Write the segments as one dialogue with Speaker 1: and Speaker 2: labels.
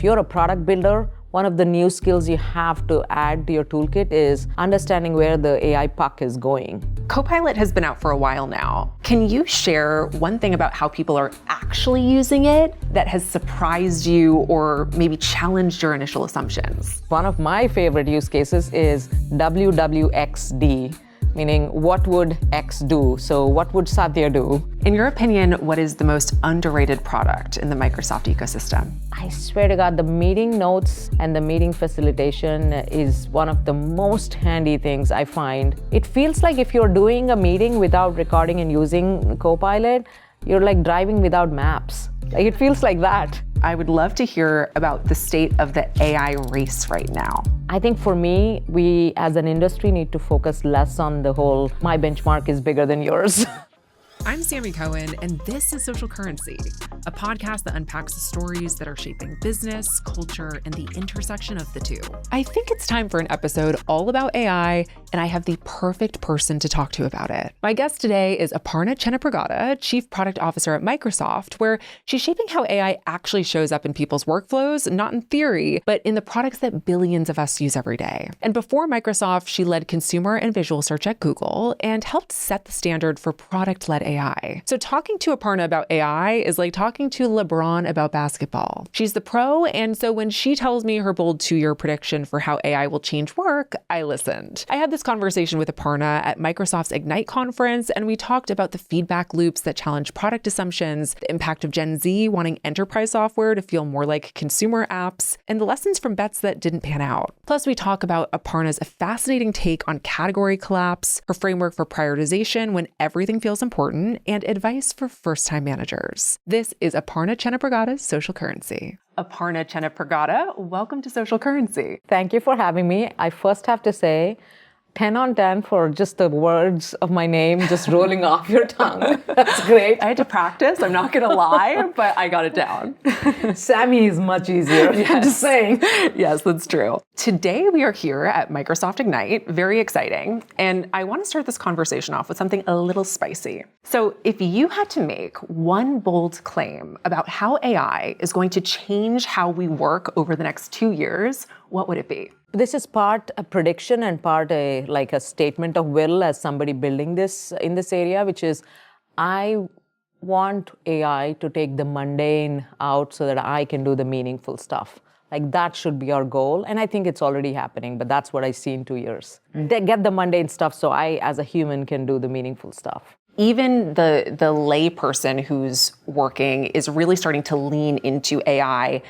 Speaker 1: if you're a product builder, one of the new skills you have to add to your toolkit is understanding where the AI puck is going.
Speaker 2: Copilot has been out for a while now. Can you share one thing about how people are actually using it that has surprised you or maybe challenged your initial assumptions?
Speaker 1: One of my favorite use cases is WWXD, meaning what would X do? So what would Satya do?
Speaker 2: In your opinion, what is the most underrated product in the Microsoft ecosystem?
Speaker 1: I swear to God, the meeting notes and the meeting facilitation is one of the most handy things I find. It feels like if you're doing a meeting without recording and using Copilot, you're like driving without maps. Like, it feels like that.
Speaker 2: I would love to hear about the state of the AI race right now.
Speaker 1: I think for me, we as an industry need to focus less on the whole, my benchmark is bigger than yours.
Speaker 3: I'm Sammy Cohen, and this is Social Currency, a podcast that unpacks the stories that are shaping business, culture, and the intersection of the two. I think it's time for an episode all about AI, and I have the perfect person to talk to about it. My guest today is Aparna Chennapragada, Chief Product Officer at Microsoft, where she's shaping how AI actually shows up in people's workflows, not in theory, but in the products that billions of us use every day. And before Microsoft, she led consumer and visual search at Google and helped set the standard for product-led AI. So talking to Aparna about AI is like talking to LeBron about basketball. She's the pro, and so when she tells me her bold 2-year prediction for how AI will change work, I listened. I had this conversation with Aparna at Microsoft's Ignite conference, and we talked about the feedback loops that challenge product assumptions, the impact of Gen Z wanting enterprise software to feel more like consumer apps, and the lessons from bets that didn't pan out. Plus, we talk about Aparna's fascinating take on category collapse, her framework for prioritization when everything feels important, and advice for first-time managers. This is Aparna Chennapragada's Social Currency.
Speaker 2: Aparna Chennapragada, welcome to Social Currency.
Speaker 1: Thank you for having me. I first have to say, 10 on 10 for just the words of my name just rolling off your tongue. That's great.
Speaker 2: I had to practice, I'm not gonna lie, but I got it down.
Speaker 1: Sammy is much easier,
Speaker 2: Yes.
Speaker 1: just saying.
Speaker 2: Yes, that's true. Today we are here at Microsoft Ignite, very exciting, and I want to start this conversation off with something a little spicy. So if you had to make one bold claim about how AI is going to change how we work over the next 2 years, what would it be?
Speaker 1: This is part a prediction and part a statement of will as somebody building this in this area, which is I want AI to take the mundane out so that I can do the meaningful stuff. Like that should be our goal. And I think it's already happening, but that's what I see in 2 years. They get the mundane stuff so I, as a human, can do the meaningful stuff.
Speaker 2: Even the lay person who's working is really starting to lean into AI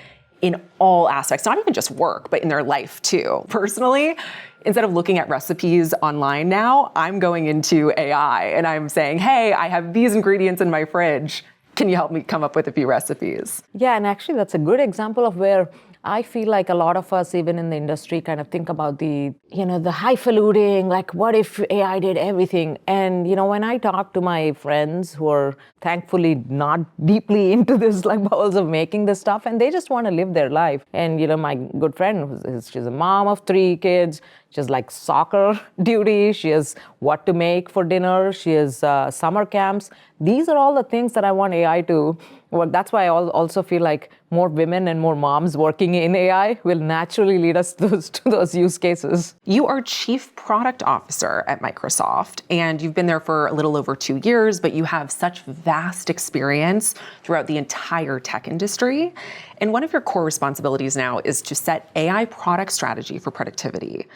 Speaker 2: in all aspects, not even just work, but in their life too. Personally, instead of looking at recipes online now, I'm going into AI and I'm saying, hey, I have these ingredients in my fridge. Can you help me come up with a few recipes?
Speaker 1: Yeah, and actually that's a good example of where I feel like a lot of us, even in the industry, kind of think about the highfalutin, like what if AI did everything? And, when I talk to my friends who are thankfully not deeply into this, like bowls of making this stuff, and they just want to live their life. And, my good friend, she's a mom of 3 kids. She has like soccer duty. She has what to make for dinner. She has summer camps. These are all the things that I want AI to work. That's why I also feel like more women and more moms working in AI will naturally lead us to those use cases.
Speaker 2: You are Chief Product Officer at Microsoft, and you've been there for a little over 2 years, but you have such vast experience throughout the entire tech industry. And one of your core responsibilities now is to set AI product strategy for productivity.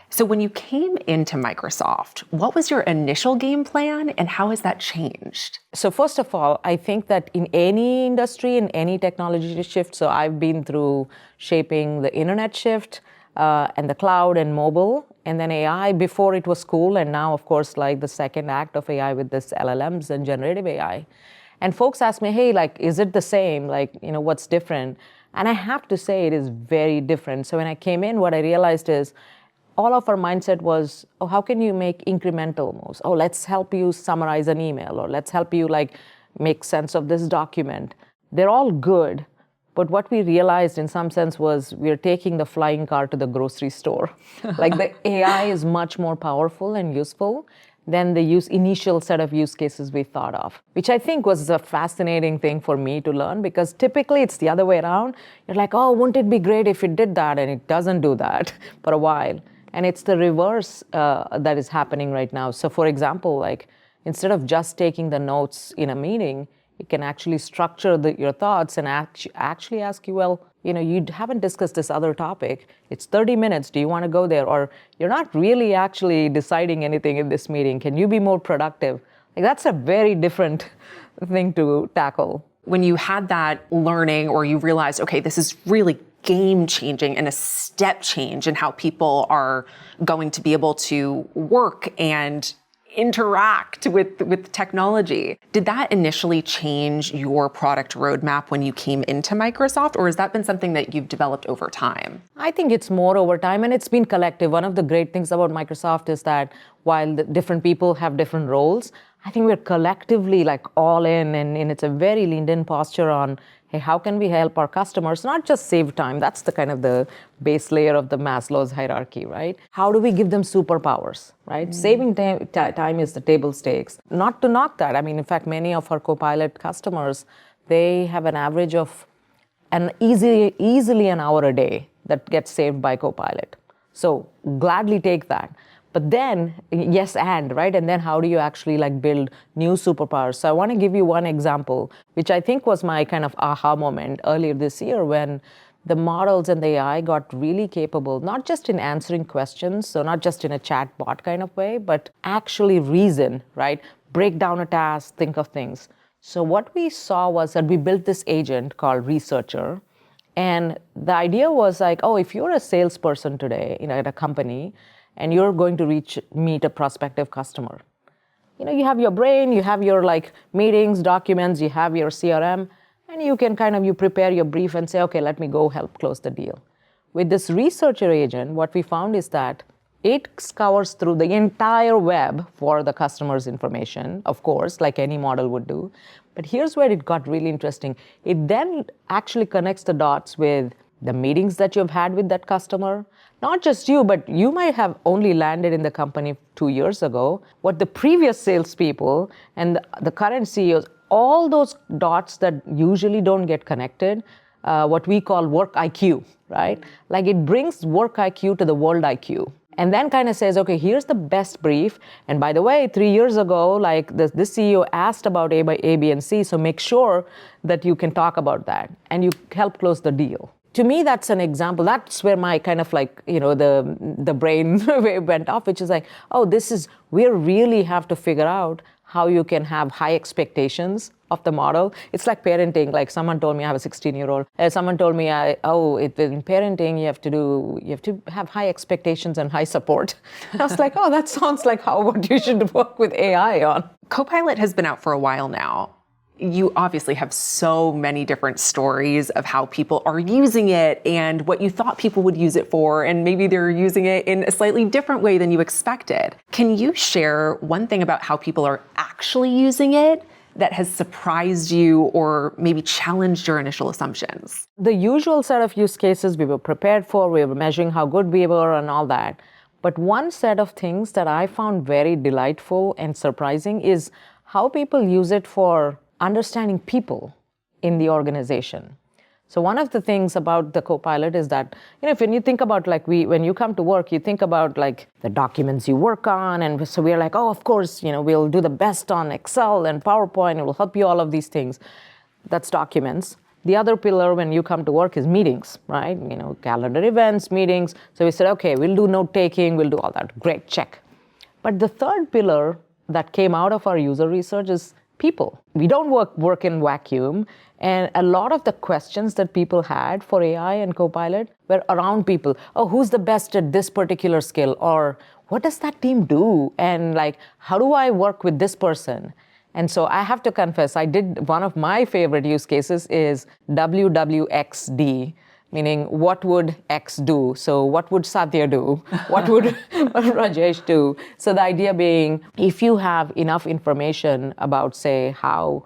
Speaker 2: So when you came into Microsoft, what was your initial game plan and how has that changed?
Speaker 1: So first of all, I think that in any industry, in any technology shift, so I've been through shaping the internet shift and the cloud and mobile, and then AI before it was cool, and now of course like the second act of AI with this LLMs and generative AI. And folks ask me, hey, like, is it the same? Like, what's different? And I have to say it is very different. So when I came in, what I realized is all of our mindset was, oh, how can you make incremental moves? Oh, let's help you summarize an email, or let's help you make sense of this document. They're all good, but what we realized in some sense was we're taking the flying car to the grocery store. Like the AI is much more powerful and useful than the initial set of use cases we thought of, which I think was a fascinating thing for me to learn, because typically it's the other way around. You're like, oh, wouldn't it be great if it did that? And it doesn't do that for a while. And it's the reverse that is happening right now. So for example, like instead of just taking the notes in a meeting, you can actually structure your thoughts and actually ask you, well, you haven't discussed this other topic. It's 30 minutes. Do you want to go there? Or you're not really actually deciding anything in this meeting. Can you be more productive? Like that's a very different thing to tackle.
Speaker 2: When you had that learning, or you realized, okay, this is really game changing and a step change in how people are going to be able to work and interact with technology. Did that initially change your product roadmap when you came into Microsoft, or has that been something that you've developed over time?
Speaker 1: I think it's more over time, and it's been collective. One of the great things about Microsoft is that while the different people have different roles, I think we're collectively like all in, and it's a very leaned in posture on, hey, how can we help our customers not just save time? That's the kind of the base layer of the Maslow's hierarchy, right? How do we give them superpowers, right? Saving time is the table stakes. Not to knock that. I mean, in fact, many of our Copilot customers, they have an average of easily an hour a day that gets saved by Copilot. So gladly take that. But then, yes, right? And then how do you actually like build new superpowers? So I want to give you one example, which I think was my kind of aha moment earlier this year, when the models and the AI got really capable, not just in answering questions, so not just in a chat bot kind of way, but actually reason, right? Break down a task, think of things. So what we saw was that we built this agent called Researcher. And the idea was like, oh, if you're a salesperson today, at a company, and you're going to meet a prospective customer. You have your brain, you have your like meetings, documents, you have your CRM, and you can you prepare your brief and say, okay, let me go help close the deal. With this researcher agent, what we found is that it scours through the entire web for the customer's information, of course, like any model would do. But here's where it got really interesting. It then actually connects the dots with the meetings that you've had with that customer. Not just you, but you might have only landed in the company 2 years ago. What the previous salespeople and the current CEOs, all those dots that usually don't get connected, what we call work IQ, right? Like it brings work IQ to the world IQ. And then kind of says, okay, here's the best brief. And by the way, 3 years ago, like this CEO asked about A, B, and C, so make sure that you can talk about that and you help close the deal. To me, that's an example. That's where my kind of like, the brain went off, which is like, oh, we really have to figure out how you can have high expectations of the model. It's like parenting. Like someone told me, I have a 16-year-old. Someone told me, in parenting, you have to have high expectations and high support. I was like, oh, that sounds like what you should work with AI on.
Speaker 2: Copilot has been out for a while now. You obviously have so many different stories of how people are using it and what you thought people would use it for, and maybe they're using it in a slightly different way than you expected. Can you share one thing about how people are actually using it that has surprised you or maybe challenged your initial assumptions?
Speaker 1: The usual set of use cases we were prepared for, we were measuring how good we were and all that. But one set of things that I found very delightful and surprising is how people use it for understanding people in the organization. So one of the things about the Copilot is that, when you think about when you come to work, you think about like the documents you work on. And so we're like, oh, of course, we'll do the best on Excel and PowerPoint. It will help you all of these things. That's documents. The other pillar when you come to work is meetings, right? Calendar events, meetings. So we said, okay, we'll do note taking, we'll do all that. Great, check. But the third pillar that came out of our user research is people. We don't work in vacuum, and a lot of the questions that people had for AI and Copilot were around people. Oh, who's the best at this particular skill? Or what does that team do? And like, how do I work with this person? And so I have to confess, one of my favorite use cases is WWXD, meaning what would X do? So what would Satya do? What would Rajesh do? So the idea being, if you have enough information about, say, how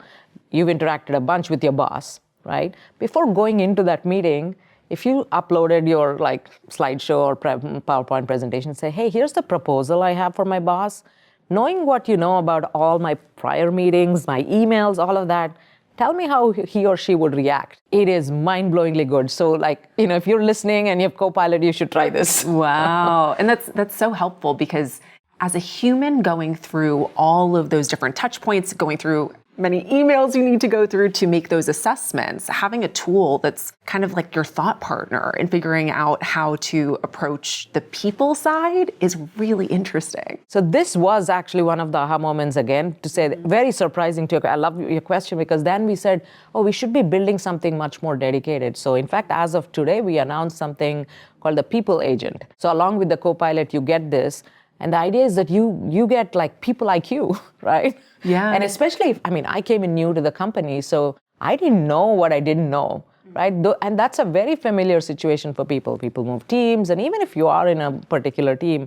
Speaker 1: you've interacted a bunch with your boss, right? Before going into that meeting, if you uploaded your slideshow or PowerPoint presentation, say, hey, here's the proposal I have for my boss. knowing what you know about all my prior meetings, my emails, all of that, tell me how he or she would react. It is mind-blowingly good. So if you're listening and you have Copilot, you should try this.
Speaker 2: Wow. And that's so helpful because as a human going through all of those different touch points, going through many emails you need to go through to make those assessments, having a tool that's kind of like your thought partner in figuring out how to approach the people side is really interesting.
Speaker 1: So this was actually one of the aha moments, again, to say very surprising to you. I love your question, because then we said, we should be building something much more dedicated. So in fact, as of today, we announced something called the People Agent. So along with the Copilot, you get this. And the idea is that you get like people like you, right?
Speaker 2: Yeah.
Speaker 1: And especially, I came in new to the company, so I didn't know what I didn't know, right? And that's a very familiar situation for people. People move teams, and even if you are in a particular team,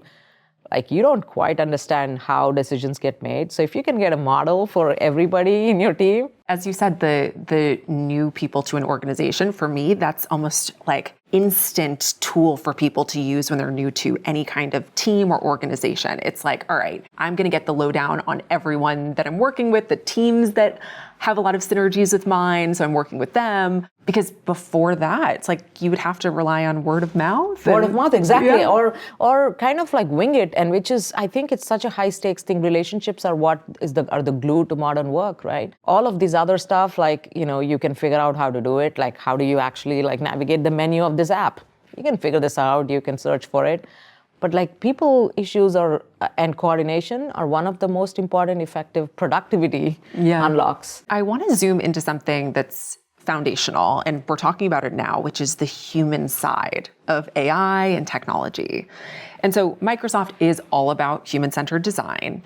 Speaker 1: you don't quite understand how decisions get made. So if you can get a model for everybody in your team.
Speaker 2: As you said, the new people to an organization, for me, that's almost like instant tool for people to use when they're new to any kind of team or organization. It's like, all right, I'm going to get the lowdown on everyone that I'm working with, the teams that have a lot of synergies with mine, so I'm working with them. Because before that, it's like you would have to rely on word of mouth.
Speaker 1: Word of mouth, exactly.
Speaker 2: Yeah.
Speaker 1: Or kind of like wing it, and which is, I think it's such a high stakes thing. Relationships are what are the glue to modern work, right? All of these other stuff, you can figure out how to do it. Like, how do you actually navigate the menu of this app? You can figure this out, you can search for it. But people issues and coordination are one of the most important effective productivity unlocks.
Speaker 2: I want to zoom into something that's foundational, and we're talking about it now, which is the human side of AI and technology. And so Microsoft is all about human-centered design.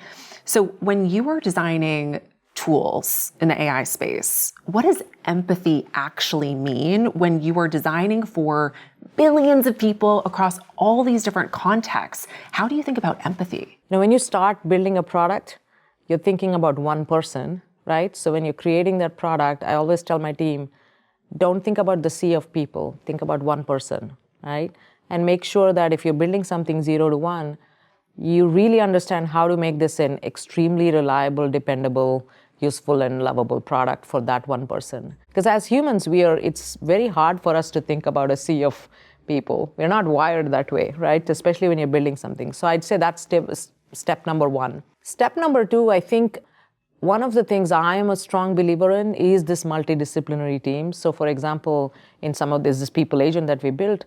Speaker 2: So when you are designing tools in the AI space, what does empathy actually mean when you are designing for billions of people across all these different contexts? How do you think about empathy?
Speaker 1: When you start building a product, you're thinking about one person, right? So when you're creating that product, I always tell my team, don't think about the sea of people, think about one person, right? And make sure that if you're building something 0 to 1, you really understand how to make this an extremely reliable, dependable, useful, and lovable product for that one person. Because as humans, it's very hard for us to think about a sea of people. We're not wired that way, right? Especially when you're building something. So I'd say that's step number 1. Step number 2, I think one of the things I am a strong believer in is this multidisciplinary team. So for example, in some of this People Agent that we built,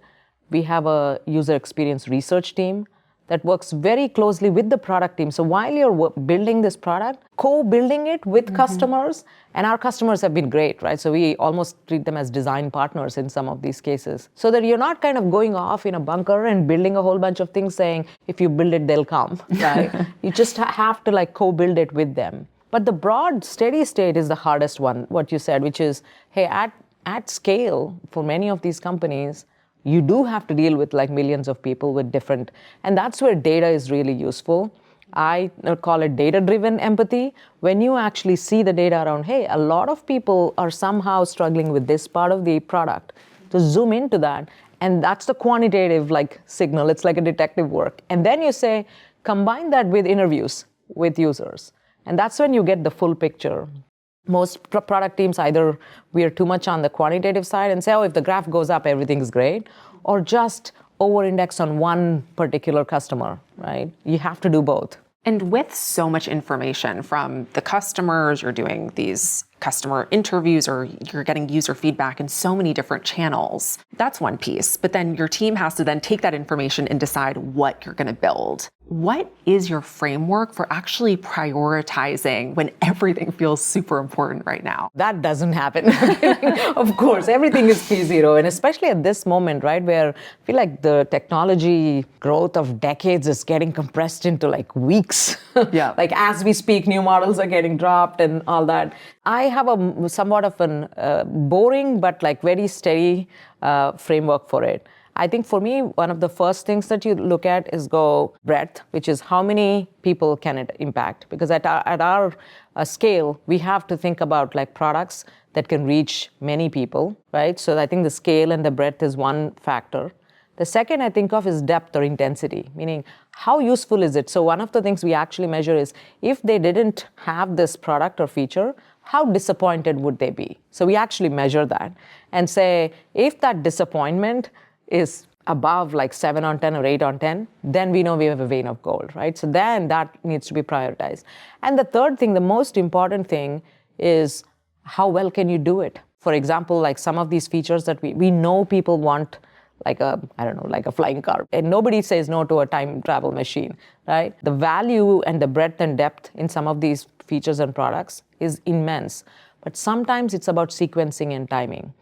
Speaker 1: we have a user experience research team that works very closely with the product team. So while you're building this product, co-building it with customers, and our customers have been great, right? So we almost treat them as design partners in some of these cases. So that you're not kind of going off in a bunker and building a whole bunch of things saying, if you build it, they'll come, right? You just have to co-build it with them. But the broad steady state is the hardest one, what you said, which is, hey, at scale, for many of these companies, you do have to deal with millions of people with different, and that's where data is really useful. I call it data-driven empathy. When you actually see the data around, hey, a lot of people are somehow struggling with this part of the product, to zoom into that. And that's the quantitative signal. It's like a detective work. And then you say, combine that with interviews with users. And that's when you get the full picture. Most product teams either we're too much on the quantitative side and say, if the graph goes up, everything's great, or just over-index on one particular customer, right? You have to do both.
Speaker 2: And with so much information from the customers, you're doing these customer interviews or you're getting user feedback in so many different channels. That's one piece. But then your team has to then take that information and decide what you're going to build. What is your framework for actually prioritizing when everything feels super important right now?
Speaker 1: That doesn't happen. Of course, everything is P0. And especially at this moment, right, where I feel like the technology growth of decades is getting compressed into weeks.
Speaker 2: Yeah.
Speaker 1: As we speak, new models are getting dropped and all that. I have a somewhat of an boring but very steady framework for it. I think for me, one of the first things that you look at is breadth, which is how many people can it impact? Because at our scale, we have to think about products that can reach many people, right? So I think the scale and the breadth is one factor. The second I think of is depth or intensity, meaning how useful is it? So one of the things we actually measure is if they didn't have this product or feature, how disappointed would they be? So we actually measure that and say, if that disappointment is above like 7 on 10 or 8 on 10, then we know we have a vein of gold, right? So then that needs to be prioritized. And the third thing, the most important thing is how well can you do it? For example, like some of these features that we know people want, like like a flying car. And nobody says no to a time travel machine, right? The value and the breadth and depth in some of these features and products is immense. But sometimes it's about sequencing and timing.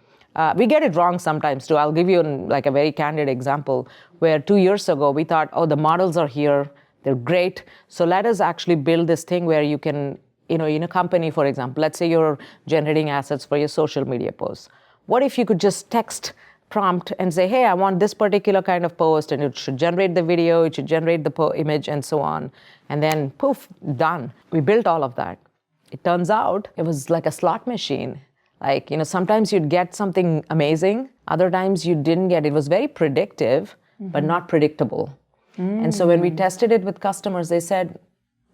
Speaker 1: We get it wrong sometimes too. I'll give you like a very candid example where 2 years ago we thought, oh, the models are here, they're great. So let us actually build this thing where you can, in a company, for example, let's say you're generating assets for your social media posts. What if you could just text prompt and say, hey, I want this particular kind of post, and it should generate the video, it should generate the image, and so on. And then poof, done. We built all of that. It turns out it was like a slot machine. Like, sometimes you'd get something amazing, other times you didn't get it. It was very predictive, but not predictable. And so when we tested it with customers, they said,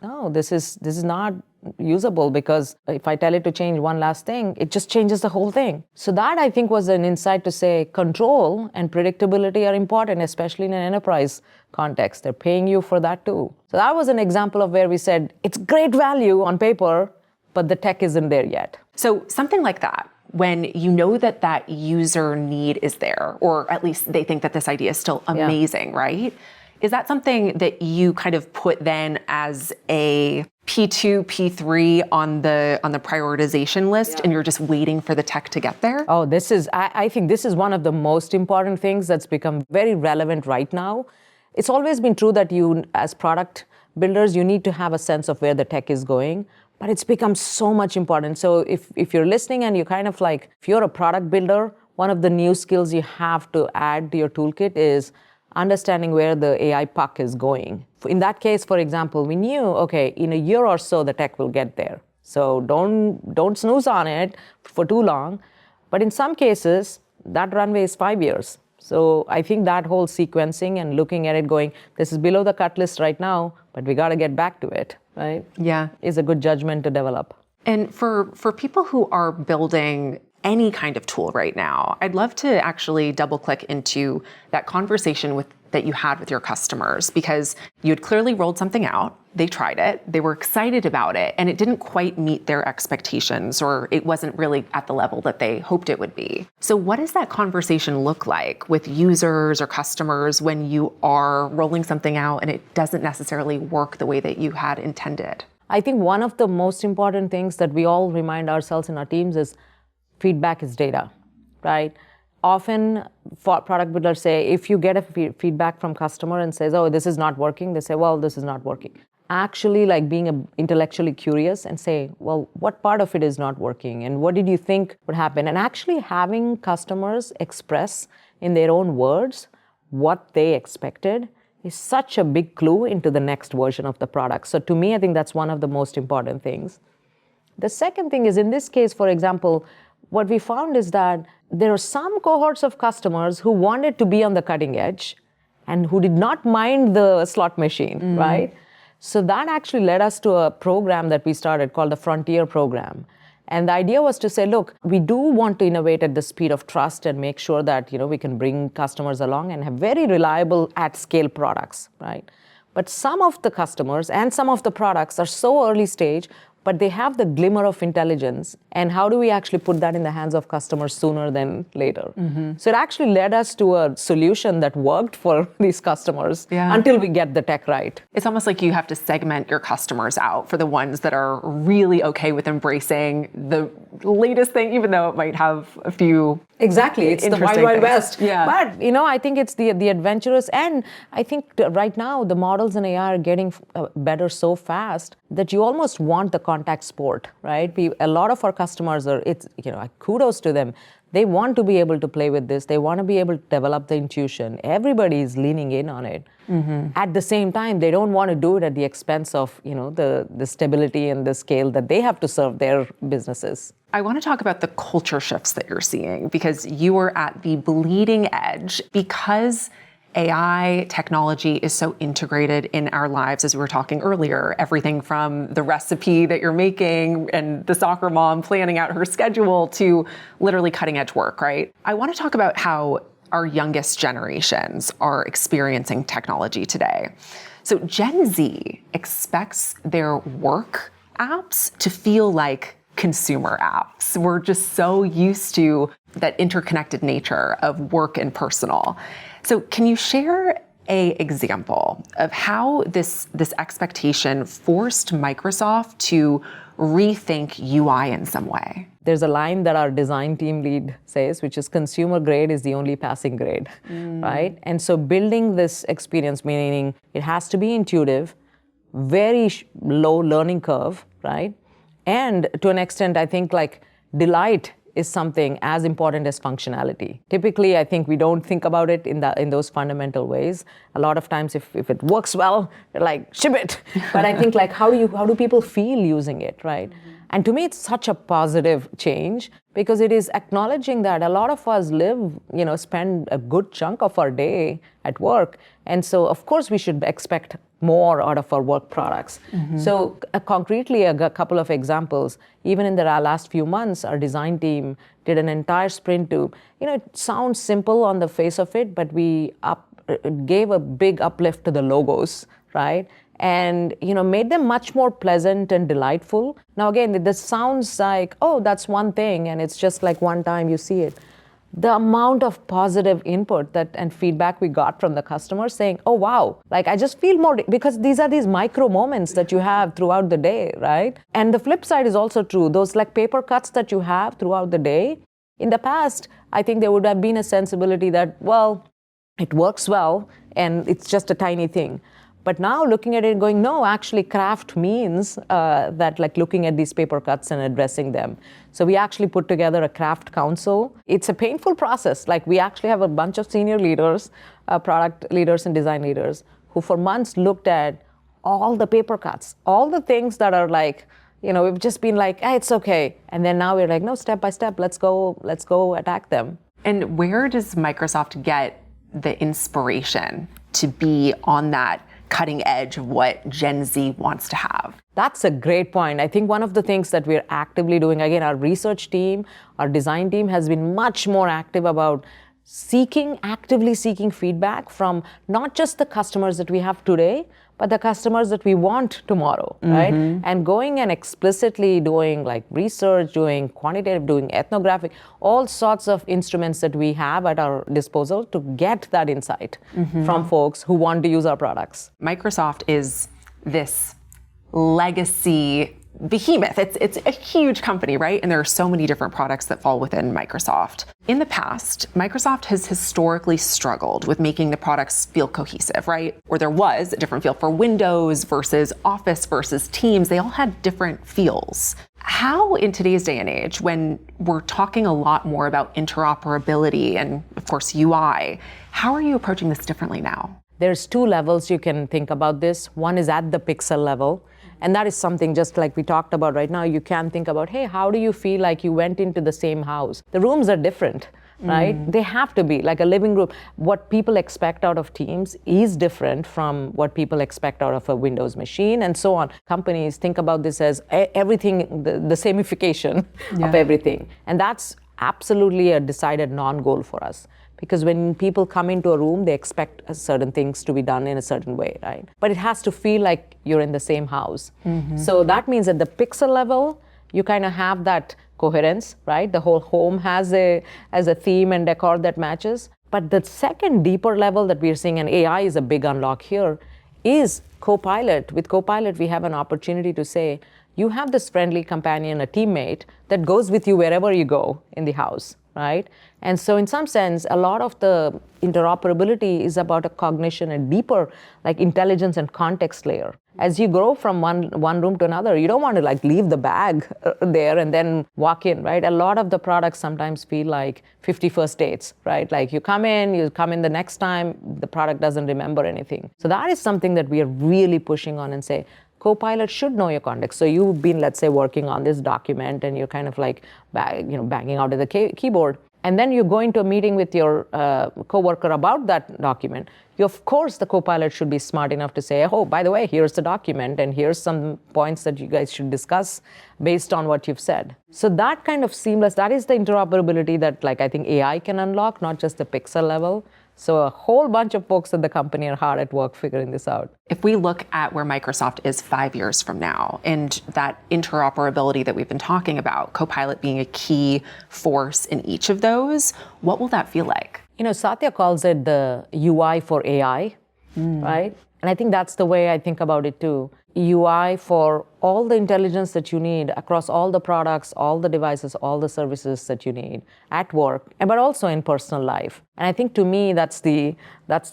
Speaker 1: no, this is not usable, because if I tell it to change one last thing, it just changes the whole thing. So that, I think, was an insight to say control and predictability are important, especially in an enterprise context. They're paying you for that too. So that was an example of where we said, it's great value on paper, but the tech isn't there yet.
Speaker 2: So something like that, when you know that user need is there, or at least they think that this idea is still amazing, right? Is that something that you kind of put then as a P2, P3 on the prioritization list, and you're just waiting for the tech to get there?
Speaker 1: Oh, I think this is one of the most important things that's become very relevant right now. It's always been true that you, as product builders, you need to have a sense of where the tech is going, but it's become so much important. So if you're listening and you kind of like, if you're a product builder, one of the new skills you have to add to your toolkit is understanding where the AI puck is going. In that case, for example, we knew, okay, in a year or so, the tech will get there. So don't snooze on it for too long. But in some cases, that runway is 5 years. So I think that whole sequencing and looking at it going, this is below the cut list right now, but we got to get back to it, right?
Speaker 2: Yeah.
Speaker 1: Is a good judgment to develop.
Speaker 2: And for people who are building any kind of tool right now, I'd love to actually double click into that conversation that you had with your customers, because you had clearly rolled something out. They tried it, they were excited about it, and it didn't quite meet their expectations, or it wasn't really at the level that they hoped it would be. So what does that conversation look like with users or customers when you are rolling something out and it doesn't necessarily work the way that you had intended?
Speaker 1: I think one of the most important things that we all remind ourselves in our teams is feedback is data, right? Often product builders say, if you get a feedback from customer and says, oh, this is not working, they say, well, this is not working. Actually, like being intellectually curious and say, well, what part of it is not working? And what did you think would happen? And actually having customers express in their own words what they expected is such a big clue into the next version of the product. So to me, I think that's one of the most important things. The second thing is, in this case, for example, what we found is that there are some cohorts of customers who wanted to be on the cutting edge and who did not mind the slot machine, right? So that actually led us to a program that we started called the Frontier Program. And the idea was to say, look, we do want to innovate at the speed of trust and make sure that, we can bring customers along and have very reliable at-scale products, right? But some of the customers and some of the products are so early stage, but they have the glimmer of intelligence. And how do we actually put that in the hands of customers sooner than later? So it actually led us to a solution that worked for these customers until we get the tech right.
Speaker 2: It's almost like you have to segment your customers out for the ones that are really okay with embracing the latest thing, even though it might have a few
Speaker 1: Exactly, it's the Wild Wild West.
Speaker 2: Yeah.
Speaker 1: But I think it's the adventurous, and I think right now the models in AI are getting better so fast that you almost want the contact sport, right? A lot of our customers kudos to them. They want to be able to play with this. They want to be able to develop the intuition. Everybody is leaning in on it. At the same time, they don't want to do it at the expense of, the stability and the scale that they have to serve their businesses.
Speaker 2: I want to talk about the culture shifts that you're seeing, because you are at the bleeding edge, because AI technology is so integrated in our lives, as we were talking earlier, everything from the recipe that you're making and the soccer mom planning out her schedule to literally cutting edge work, right? I want to talk about how our youngest generations are experiencing technology today. So Gen Z expects their work apps to feel like consumer apps. We're just so used to that interconnected nature of work and personal. So can you share an example of how this expectation forced Microsoft to rethink UI in some way?
Speaker 1: There's a line that our design team lead says, which is consumer grade is the only passing grade, right? And so building this experience, meaning it has to be intuitive, very low learning curve, right? And to an extent, I think like delight is something as important as functionality. Typically, I think we don't think about it in those fundamental ways. A lot of times, if it works well, they're like, ship it. But I think like, how do people feel using it, right? And to me, it's such a positive change because it is acknowledging that a lot of us spend a good chunk of our day at work. And so, of course, we should expect more out of our work products. So concretely, a couple of examples. Even in the last few months, our design team did an entire sprint to, it sounds simple on the face of it, but we gave a big uplift to the logos, right? And made them much more pleasant and delightful. Now again, this sounds like, oh, that's one thing, and it's just like one time you see it. The amount of positive input and feedback we got from the customers saying, oh wow, like I just feel more, because these are these micro moments that you have throughout the day, right? And the flip side is also true. Those like paper cuts that you have throughout the day, in the past, I think there would have been a sensibility that, well, it works well and it's just a tiny thing. But now looking at it and going, no, actually craft means that like looking at these paper cuts and addressing them. So we actually put together a craft council. It's a painful process. Like we actually have a bunch of senior leaders, product leaders and design leaders who for months looked at all the paper cuts, all the things that are like, we've just been like, hey, it's okay. And then now we're like, no, step by step, let's go attack them.
Speaker 2: And where does Microsoft get the inspiration to be on that cutting edge of what Gen Z wants to have?
Speaker 1: That's a great point. I think one of the things that we're actively doing, again, our research team, our design team has been much more active about actively seeking feedback from not just the customers that we have today, but the customers that we want tomorrow, right? And going and explicitly doing like research, doing quantitative, doing ethnographic, all sorts of instruments that we have at our disposal to get that insight from folks who want to use our products.
Speaker 2: Microsoft is this legacy behemoth. It's a huge company, right? And there are so many different products that fall within Microsoft. In the past, Microsoft has historically struggled with making the products feel cohesive, right? Or there was a different feel for Windows versus Office versus Teams. They all had different feels. How, in today's day and age, when we're talking a lot more about interoperability and, of course, UI, how are you approaching this differently now?
Speaker 1: There's two levels you can think about this. One is at the pixel level. And that is something just like we talked about right now. You can think about, hey, how do you feel like you went into the same house? The rooms are different, right? They have to be like a living room. What people expect out of Teams is different from what people expect out of a Windows machine and so on. Companies think about this as everything, the samification of everything. And that's absolutely a decided non-goal for us. Because when people come into a room, they expect certain things to be done in a certain way, right? But it has to feel like you're in the same house. So that means at the pixel level, you kind of have that coherence, right? The whole home has a theme and decor that matches. But the second deeper level that we're seeing, and AI is a big unlock here, is Copilot. With Copilot, we have an opportunity to say, you have this friendly companion, a teammate, that goes with you wherever you go in the house, right? And so in some sense, a lot of the interoperability is about a cognition, a deeper like intelligence and context layer. As you grow from one room to another, you don't want to like leave the bag there and then walk in, right? A lot of the products sometimes feel like 51st dates, right? Like you come in the next time, the product doesn't remember anything. So that is something that we are really pushing on and say, Copilot should know your context. So you've been, let's say, working on this document and you're kind of like banging out of the keyboard. and then you go into a meeting with your coworker about that document, of course the Copilot should be smart enough to say, oh, by the way, here's the document and here's some points that you guys should discuss based on what you've said. So that kind of seamless, that is the interoperability that I think AI can unlock, not just the pixel level. So a whole bunch of folks at the company are hard at work figuring this out.
Speaker 2: If we look at where Microsoft is 5 years from now and that interoperability that we've been talking about, Copilot being a key force in each of those, what will that feel like?
Speaker 1: Satya calls it the UI for AI, right? And I think that's the way I think about it too. UI for all the intelligence that you need across all the products, all the devices, all the services that you need at work, but also in personal life. And I think to me, that's the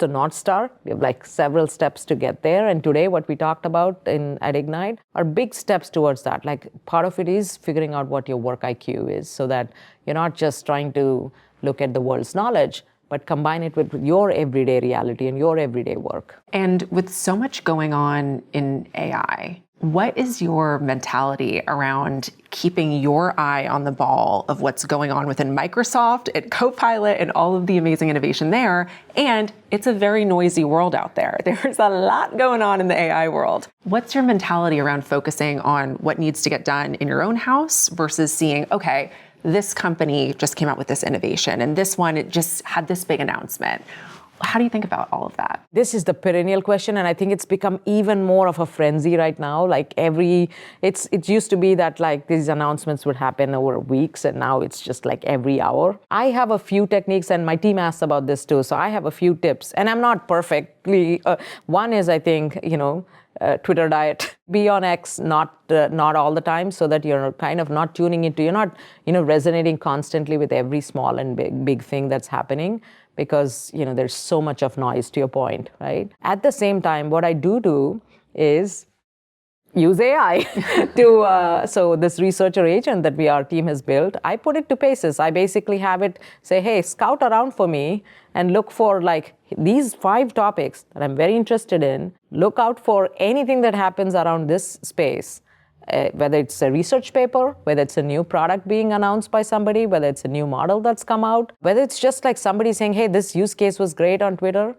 Speaker 1: North Star. We have several steps to get there. And today, what we talked about at Ignite are big steps towards that. Part of it is figuring out what your work IQ is so that you're not just trying to look at the world's knowledge, but combine it with your everyday reality and your everyday work.
Speaker 2: And with so much going on in AI, what is your mentality around keeping your eye on the ball of what's going on within Microsoft and Copilot and all of the amazing innovation there? And it's a very noisy world out there. There's a lot going on in the AI world. What's your mentality around focusing on what needs to get done in your own house versus seeing, okay, this company just came out with this innovation and this one, it just had this big announcement. How do you think about all of that?
Speaker 1: This is the perennial question, and I think it's become even more of a frenzy right now. It used to be that these announcements would happen over weeks, and now it's just every hour. I have a few techniques, and my team asks about this too, so I have a few tips, and I'm not perfectly. One is, I think, Twitter diet. Be on X, not all the time, so that you're kind of not tuning into, you're not, resonating constantly with every small and big thing that's happening, because, there's so much of noise, to your point, right? At the same time, what I do is use AI so this researcher agent that our team has built, I put it to paces. I basically have it say, hey, scout around for me and look for these 5 topics that I'm very interested in. Look out for anything that happens around this space, whether it's a research paper, whether it's a new product being announced by somebody, whether it's a new model that's come out, whether it's just somebody saying, hey, this use case was great on Twitter.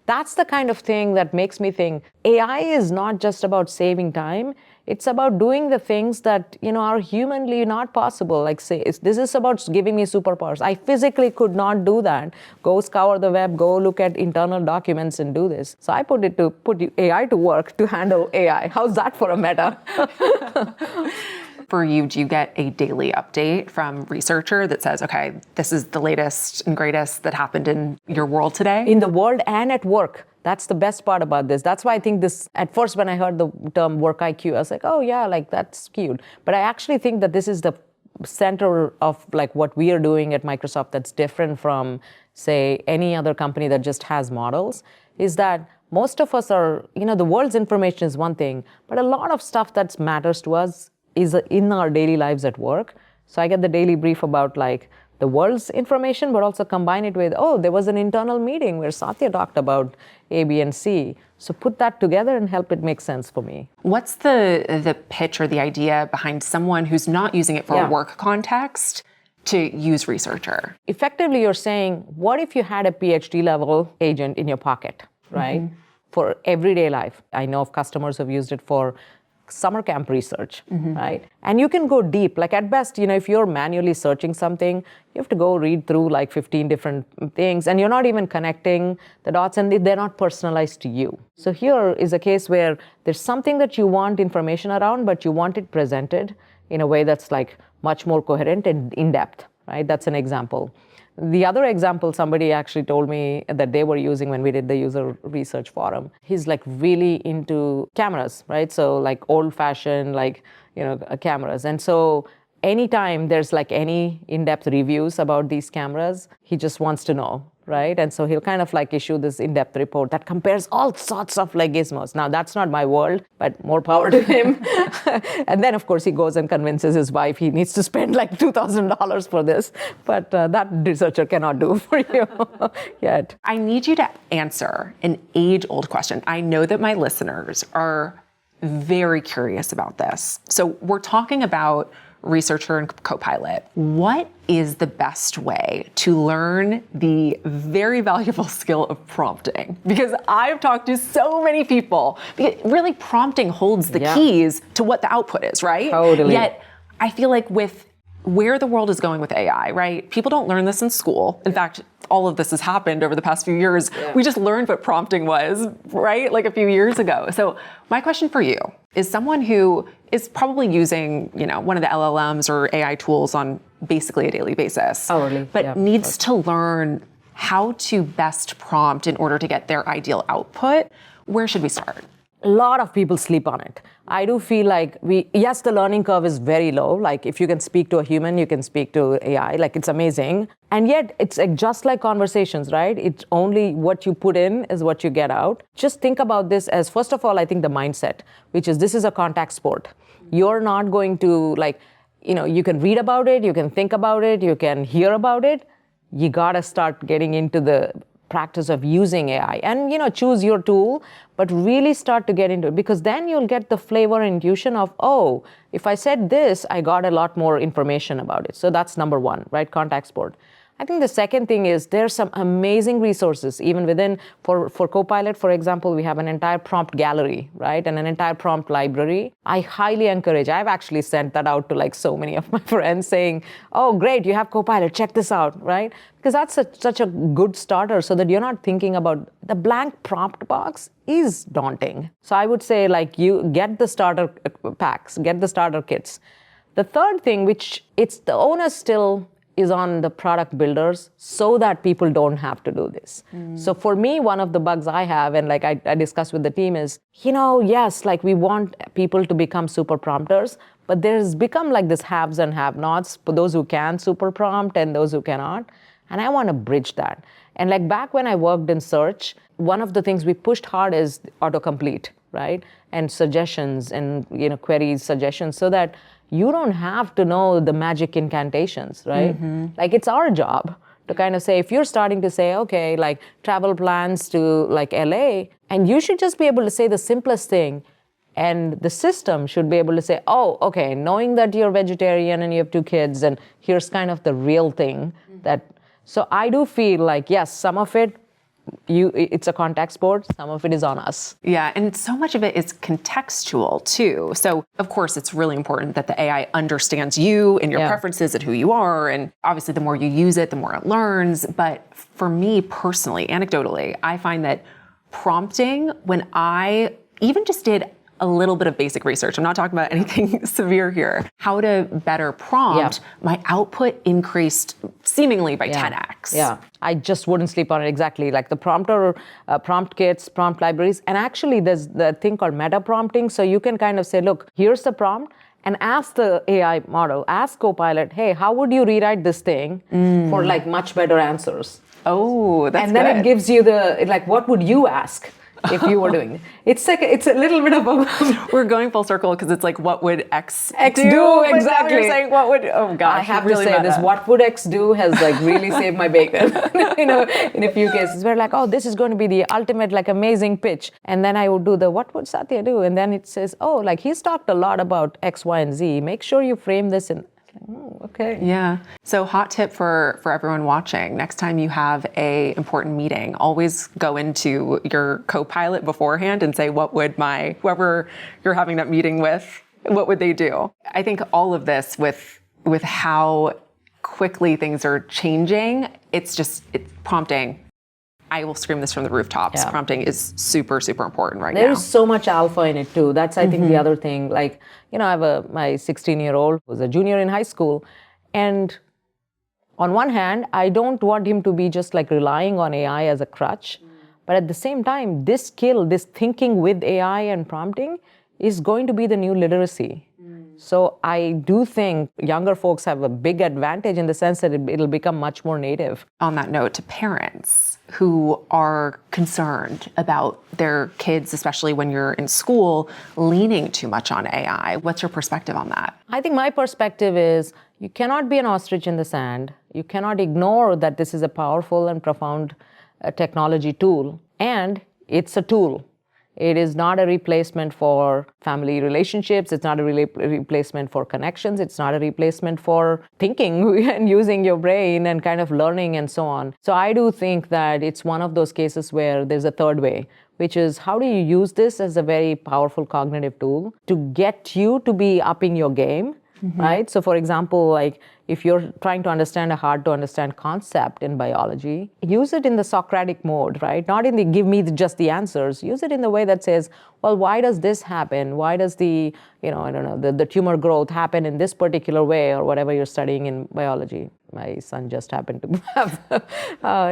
Speaker 1: That's the kind of thing that makes me think AI is not just about saving time. It's about doing the things that are humanly not possible. This is about giving me superpowers. I physically could not do that. Go scour the web, go look at internal documents and do this. So I put AI to work to handle AI. How's that for a meta?
Speaker 2: For you, do you get a daily update from researcher that says, okay, this is the latest and greatest that happened in your world today?
Speaker 1: In the world and at work. That's the best part about this. That's why I think this, at first when I heard the term work IQ, I was like, oh yeah, that's cute. But I actually think that this is the center of what we are doing at Microsoft that's different from, say, any other company that just has models, is that most of us are, the world's information is one thing, but a lot of stuff that matters to us is in our daily lives at work. So I get the daily brief about the world's information, but also combine it with, oh, there was an internal meeting where Satya talked about A, B, and C. So put that together and help it make sense for me.
Speaker 2: What's the pitch or the idea behind someone who's not using it for a work context to use researcher?
Speaker 1: Effectively, you're saying, what if you had a PhD level agent in your pocket, right? Mm-hmm. For everyday life. I know of customers who've used it for summer camp research, right? And you can go deep. At best, if you're manually searching something, you have to go read through 15 different things, and you're not even connecting the dots, and they're not personalized to you. So here is a case where there's something that you want information around, but you want it presented in a way that's much more coherent and in-depth, right? That's an example. The other example, somebody actually told me that they were using when we did the user research forum. He's really into cameras, right? So old-fashioned, cameras. And so anytime there's any in-depth reviews about these cameras, he just wants to know, right? And so he'll kind of issue this in-depth report that compares all sorts of gizmos. Now, that's not my world, but more power to him. And then, of course, he goes and convinces his wife he needs to spend $2,000 for this. But that researcher cannot do for you yet.
Speaker 2: I need you to answer an age-old question. I know that my listeners are very curious about this. So we're talking about researcher and co-pilot. What is the best way to learn the very valuable skill of prompting? Because I've talked to so many people. Really, prompting holds the keys to what the output is, right?
Speaker 1: Totally.
Speaker 2: Yet, I feel like with where the world is going with AI, right? People don't learn this in school. In fact, all of this has happened over the past few years. We just learned what prompting was, right? Like a few years ago. So my question for you is someone who is probably using, one of the LLMs or AI tools on basically a daily basis, but needs to learn how to best prompt in order to get their ideal output. Where should we start?
Speaker 1: A lot of people sleep on it. I do feel like yes, the learning curve is very low. Like if you can speak to a human, you can speak to AI, like it's amazing. And yet it's like just like conversations, right? It's only what you put in is what you get out. Just think about this as, first of all, I think the mindset, which is this is a contact sport. You're not going to you can read about it, you can think about it, you can hear about it. You gotta start getting into the practice of using AI and choose your tool, but really start to get into it, because then you'll get the flavor and intuition of, oh, if I said this, I got a lot more information about it. So that's number one, right? Contact sport. I think the second thing is there's some amazing resources, even within, for Copilot, for example, we have an entire prompt gallery, right? And an entire prompt library. I highly encourage, I've actually sent that out to like so many of my friends saying, oh, great, you have Copilot, check this out, right? Because that's such a good starter so that you're not thinking about the blank prompt box is daunting. So I would say you get the starter packs, get the starter kits. The third thing, which it's the onus still is on the product builders so that people don't have to do this. So for me, one of the bugs I have, and I discussed with the team is, yes, we want people to become super prompters, but there's become this haves and have-nots for those who can super prompt and those who cannot. And I want to bridge that. And back when I worked in search, one of the things we pushed hard is autocomplete, right? And suggestions and queries, suggestions, so that you don't have to know the magic incantations, right? It's our job to kind of say, if you're starting to say, okay, travel plans to LA, and you should just be able to say the simplest thing, and the system should be able to say, oh, okay, knowing that you're vegetarian and you have 2 kids, and here's kind of the real thing that. So I do feel yes, some of it, it's a contact sport, some of it is on us.
Speaker 2: Yeah, and so much of it is contextual too. So of course it's really important that the AI understands you and your preferences and who you are. And obviously the more you use it, the more it learns. But for me personally, anecdotally, I find that prompting, when I even just did a little bit of basic research, I'm not talking about anything severe here, how to better prompt, my output increased seemingly by 10x.
Speaker 1: Yeah, I just wouldn't sleep on it exactly. The prompter, prompt kits, prompt libraries, and actually there's the thing called meta prompting. So you can kind of say, look, here's the prompt, and ask the AI model, ask Copilot, hey, how would you rewrite this thing for much better answers?
Speaker 2: Oh, that's good.
Speaker 1: And then it gives you the, what would you ask if you were doing it? It's a little bit of a...
Speaker 2: We're going full circle because it's what would X
Speaker 1: do? Exactly.
Speaker 2: You're saying what would, oh gosh.
Speaker 1: I have
Speaker 2: really
Speaker 1: to say this, what would X do has really saved my bacon. In a few cases where oh, this is going to be the ultimate amazing pitch. And then I would do what would Satya do? And then it says, oh, he's talked a lot about X, Y, and Z. Make sure you frame this in... Oh, okay.
Speaker 2: Yeah. So hot tip for everyone watching, next time you have a important meeting, always go into your co-pilot beforehand and say, what would whoever you're having that meeting with, what would they do? I think all of this with how quickly things are changing, it's prompting. I will scream this from the rooftops. Yeah. Prompting is super, super important right now.
Speaker 1: There's so much alpha in it too. That's, I think, the other thing. I have my 16-year-old who's a junior in high school. And on one hand, I don't want him to be just relying on AI as a crutch. But at the same time, this skill, this thinking with AI and prompting is going to be the new literacy. So I do think younger folks have a big advantage in the sense that it'll become much more native.
Speaker 2: On that note, to parents who are concerned about their kids, especially when you're in school, leaning too much on AI, what's your perspective on that?
Speaker 1: I think my perspective is you cannot be an ostrich in the sand. You cannot ignore that this is a powerful and profound technology tool. And it's a tool. It is not a replacement for family relationships. It's not a replacement for connections. It's not a replacement for thinking and using your brain and kind of learning and so on. So I do think that it's one of those cases where there's a third way, which is how do you use this as a very powerful cognitive tool to get you to be upping your game, right? So for example, like if you're trying to understand a hard to understand concept in biology, use it in the Socratic mode, right? Not in the give me just the answers. Use it in the way that says, well, why does this happen? Why does the, I don't know, the tumor growth happen in this particular way, or whatever you're studying in biology. My son just happened to have,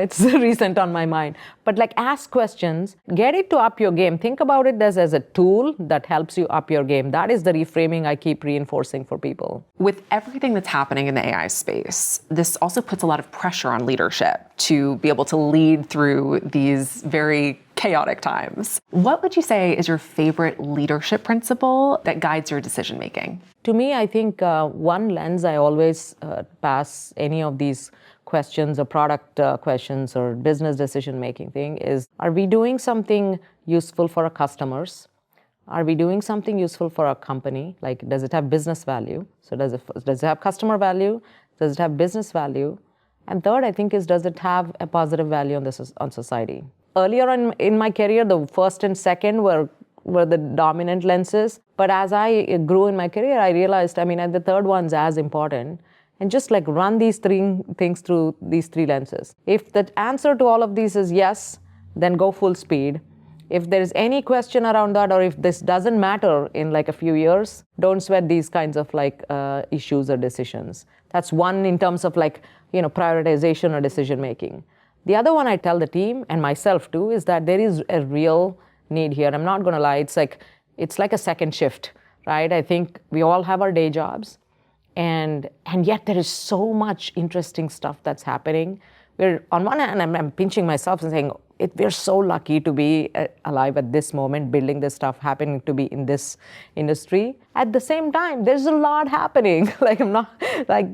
Speaker 1: it's recent on my mind. But like ask questions, get it to up your game. Think about it as a tool that helps you up your game. That is the reframing I keep reinforcing for people.
Speaker 2: With everything that's happening in the AI space, this also puts a lot of pressure on leadership to be able to lead through these very chaotic times. What would you say is your favorite leadership principle that guides your decision making?
Speaker 1: To me, I think one lens I always pass any of these questions or product questions or business decision making thing is, are we doing something useful for our customers? Are we doing something useful for our company? Like, does it have business value? So does it have customer value? Does it have business value? And third, I think, is does it have a positive value on society? Earlier in my career, the first and second were the dominant lenses. But as I grew in my career, I realized, the third one's as important. And just like run these three things through these three lenses. If the answer to all of these is yes, then go full speed. If there is any question around that, or if this doesn't matter in like a few years, don't sweat these kinds of like issues or decisions. That's one in terms of like, prioritization or decision making. The other one I tell the team and myself too is that there is a real need here. I'm not going to lie. It's like a second shift, right? I think we all have our day jobs, and yet there is so much interesting stuff that's happening. We're on one hand, I'm pinching myself and saying, we're so lucky to be alive at this moment, building this stuff, happening to be in this industry. At the same time, there's a lot happening.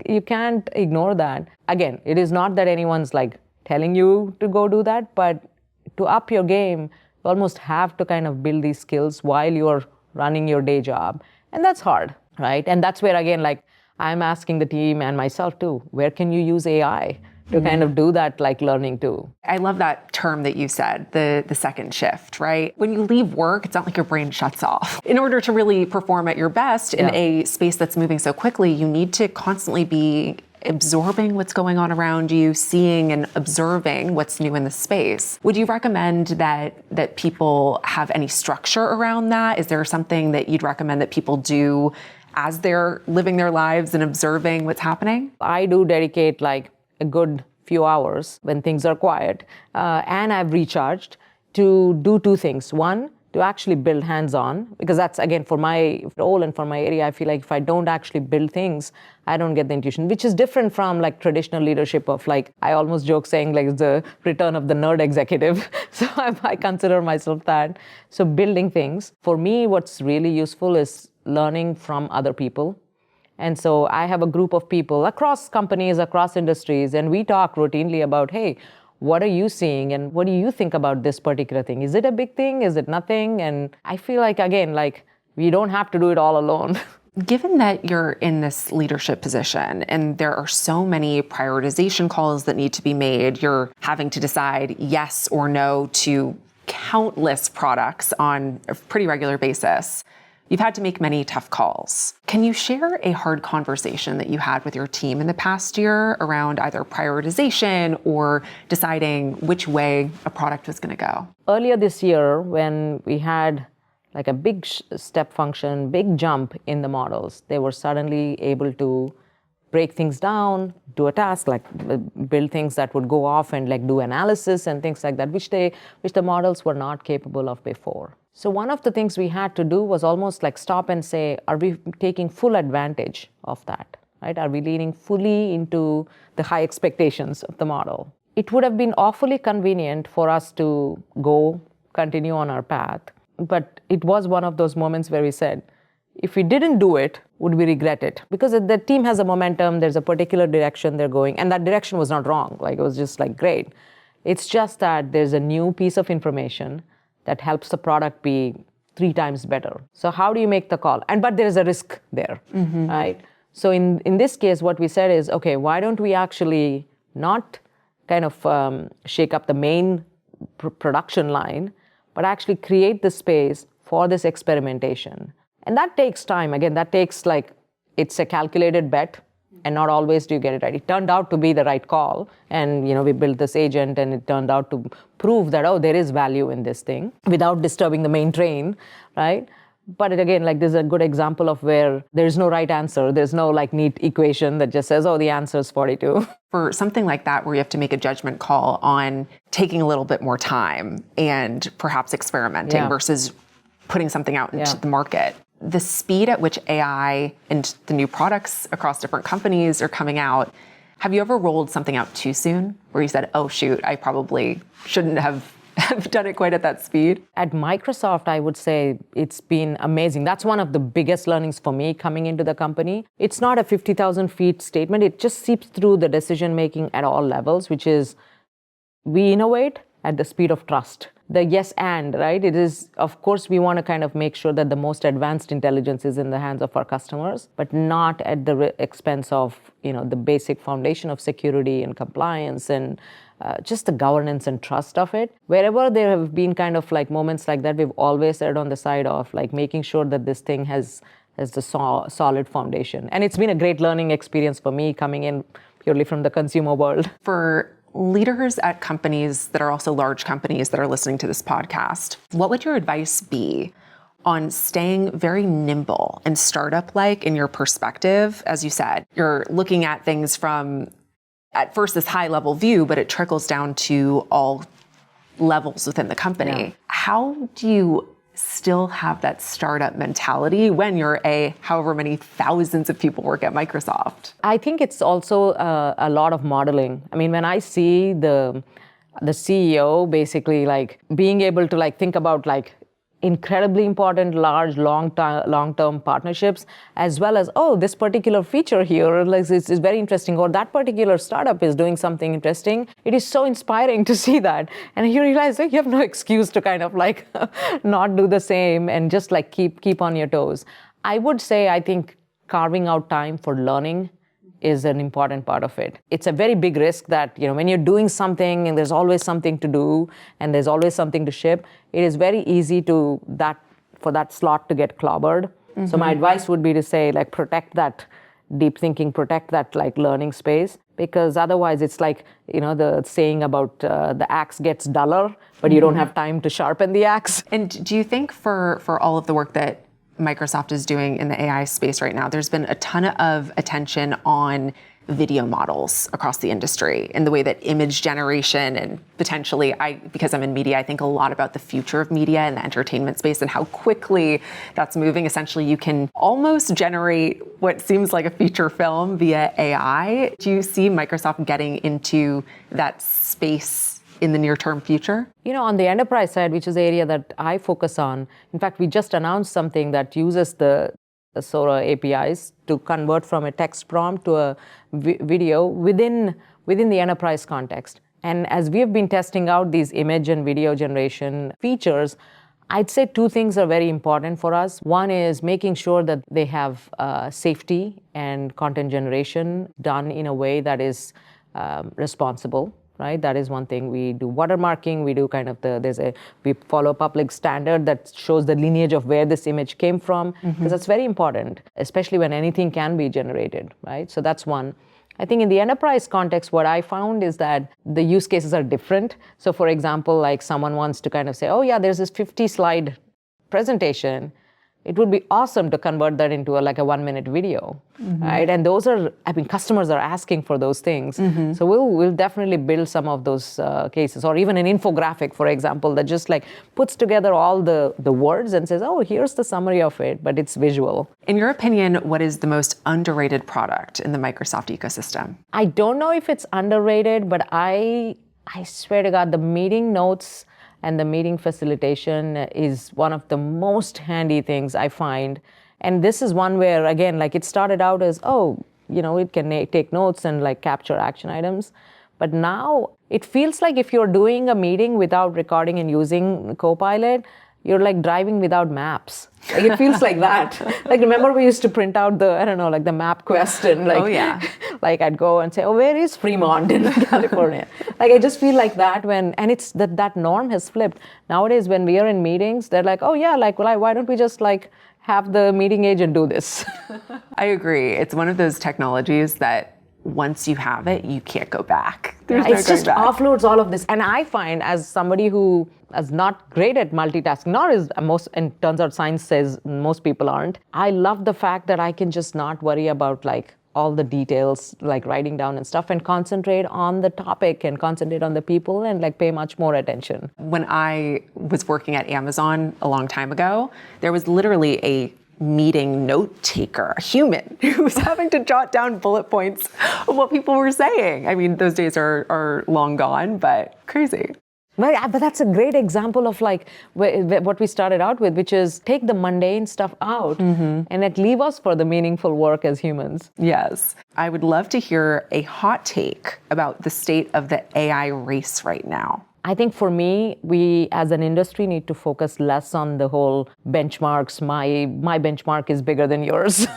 Speaker 1: You can't ignore that. Again, it is not that anyone's like telling you to go do that, but to up your game, you almost have to kind of build these skills while you're running your day job. And that's hard, right? And that's where, again, like I'm asking the team and myself too, where can you use AI to kind of do that like learning too?
Speaker 2: I love that term that you said, the second shift, right? When you leave work, it's not like your brain shuts off. In order to really perform at your best in a space that's moving so quickly, you need to constantly be absorbing what's going on around you, seeing and observing what's new in the space. Would you recommend that people have any structure around that? Is there something that you'd recommend that people do as they're living their lives and observing what's happening?
Speaker 1: I do dedicate like a good few hours when things are quiet, and I've recharged to do two things. One, to actually build hands-on, because that's, again, for my role and for my area, I feel like if I don't actually build things, I don't get the intuition, which is different from like traditional leadership of like, I almost joke saying like the return of the nerd executive. So I consider myself that. So building things. For me, what's really useful is learning from other people. And so I have a group of people across companies, across industries, and we talk routinely about, hey, what are you seeing and what do you think about this particular thing? Is it a big thing? Is it nothing? And I feel like, again, like we don't have to do it all alone.
Speaker 2: Given that you're in this leadership position and there are so many prioritization calls that need to be made, you're having to decide yes or no to countless products on a pretty regular basis. You've had to make many tough calls. Can you share a hard conversation that you had with your team in the past year around either prioritization or deciding which way a product was going to go?
Speaker 1: Earlier this year, when we had like a big step function, big jump in the models, they were suddenly able to break things down, do a task, like build things that would go off and like do analysis and things like that, which the models were not capable of before. So one of the things we had to do was almost like stop and say, are we taking full advantage of that, right? Are we leaning fully into the high expectations of the model? It would have been awfully convenient for us to continue on our path. But it was one of those moments where we said, if we didn't do it, would we regret it? Because the team has a momentum, there's a particular direction they're going, and that direction was not wrong. Like it was just like great. It's just that there's a new piece of information that helps the product be 3 times better. So how do you make the call? But there is a risk there, right? So in this case, what we said is, okay, why don't we actually not kind of shake up the main production line, but actually create the space for this experimentation. And that takes time. Again, that takes it's a calculated bet, and not always do you get it right. It turned out to be the right call, and we built this agent, and it turned out to prove that, there is value in this thing without disturbing the main train, right? But again, this is a good example of where there's no right answer. There's no neat equation that just says, the answer is 42.
Speaker 2: For something like that, where you have to make a judgment call on taking a little bit more time and perhaps experimenting versus putting something out into the market, the speed at which AI and the new products across different companies are coming out, have you ever rolled something out too soon where you said, oh, shoot, I probably shouldn't have done it quite at that speed?
Speaker 1: At Microsoft, I would say it's been amazing. That's one of the biggest learnings for me coming into the company. It's not a 50,000 feet statement. It just seeps through the decision-making at all levels, which is we innovate at the speed of trust. The yes and, right? It is, of course, we want to kind of make sure that the most advanced intelligence is in the hands of our customers, but not at the expense of, the basic foundation of security and compliance and just the governance and trust of it. Wherever there have been kind of moments like that, we've always erred on the side of making sure that this thing has the solid foundation. And it's been a great learning experience for me coming in purely from the consumer world.
Speaker 2: For leaders at companies that are also large companies that are listening to this podcast, what would your advice be on staying very nimble and startup-like in your perspective? As you said, you're looking at things from, at first, this high-level view, but it trickles down to all levels within the company. Yeah. How do you still have that startup mentality when you're however many thousands of people work at Microsoft?
Speaker 1: I think it's also a lot of modeling. I mean, when I see the CEO basically being able to think about incredibly important, large, long-term partnerships, as well as, this particular feature here is very interesting, or that particular startup is doing something interesting. It is so inspiring to see that. And you realize you have no excuse to kind of not do the same and just keep on your toes. I would say, I think carving out time for learning is an important part of it. It's a very big risk that, when you're doing something and there's always something to do and there's always something to ship, it is very easy for that slot to get clobbered. Mm-hmm. So my advice would be to say, protect that deep thinking, protect that learning space, because otherwise it's the saying about the axe gets duller, but you don't have time to sharpen the axe.
Speaker 2: And do you think for all of the work that Microsoft is doing in the AI space right now, there's been a ton of attention on video models across the industry and the way that image generation and potentially, because I'm in media, I think a lot about the future of media and the entertainment space and how quickly that's moving. Essentially, you can almost generate what seems like a feature film via AI. Do you see Microsoft getting into that space in the near-term future?
Speaker 1: On the enterprise side, which is the area that I focus on, in fact, we just announced something that uses the Sora APIs to convert from a text prompt to a video within the enterprise context. And as we have been testing out these image and video generation features, I'd say 2 things are very important for us. One is making sure that they have safety and content generation done in a way that is responsible. Right? That is one thing. We do watermarking. We do we follow a public standard that shows the lineage of where this image came from, because that's very important, especially when anything can be generated, right? So that's one. I think in the enterprise context, what I found is that the use cases are different. So for example, someone wants to kind of say, there's this 50-slide presentation. It would be awesome to convert that into a 1-minute video, right? And those are, customers are asking for those things. So we'll definitely build some of those cases, or even an infographic, for example, that just puts together all the words and says, here's the summary of it, but it's visual.
Speaker 2: In your opinion, what is the most underrated product in the Microsoft ecosystem?
Speaker 1: I don't know if it's underrated, but I swear to God, the meeting notes and the meeting facilitation is one of the most handy things I find. And this is one where, again, it started out as, it can take notes and capture action items. But now it feels like if you're doing a meeting without recording and using Copilot, you're like driving without maps. Like it feels like that. Like remember we used to print out the, I don't know, like the map question. Like,
Speaker 2: Oh, yeah.
Speaker 1: Like I'd go and say, oh, where is Fremont in California? Like I just feel like that and it's that norm has flipped. Nowadays when we are in meetings, they're like, oh yeah, like, well, why don't we just like have the meeting agent do this?
Speaker 2: I agree. It's one of those technologies that once you have it, you can't go back. There's no
Speaker 1: It's
Speaker 2: going
Speaker 1: just
Speaker 2: back.
Speaker 1: offloads all of this. And I find as somebody who is not great at multitasking, nor is most, and turns out science says most people aren't, I love the fact that I can just not worry about like all the details, like writing down and stuff, and concentrate on the topic and concentrate on the people and like pay much more attention.
Speaker 2: When I was working at Amazon a long time ago, there was literally a meeting note taker, a human, who was having to jot down bullet points of what people were saying. I mean, those days are long gone, but crazy.
Speaker 1: But that's a great example of like what we started out with, which is take the mundane stuff out and it leave us for the meaningful work as humans.
Speaker 2: Yes. I would love to hear a hot take about the state of the AI race right now.
Speaker 1: I think for me, we as an industry need to focus less on the whole benchmarks. My benchmark is bigger than yours,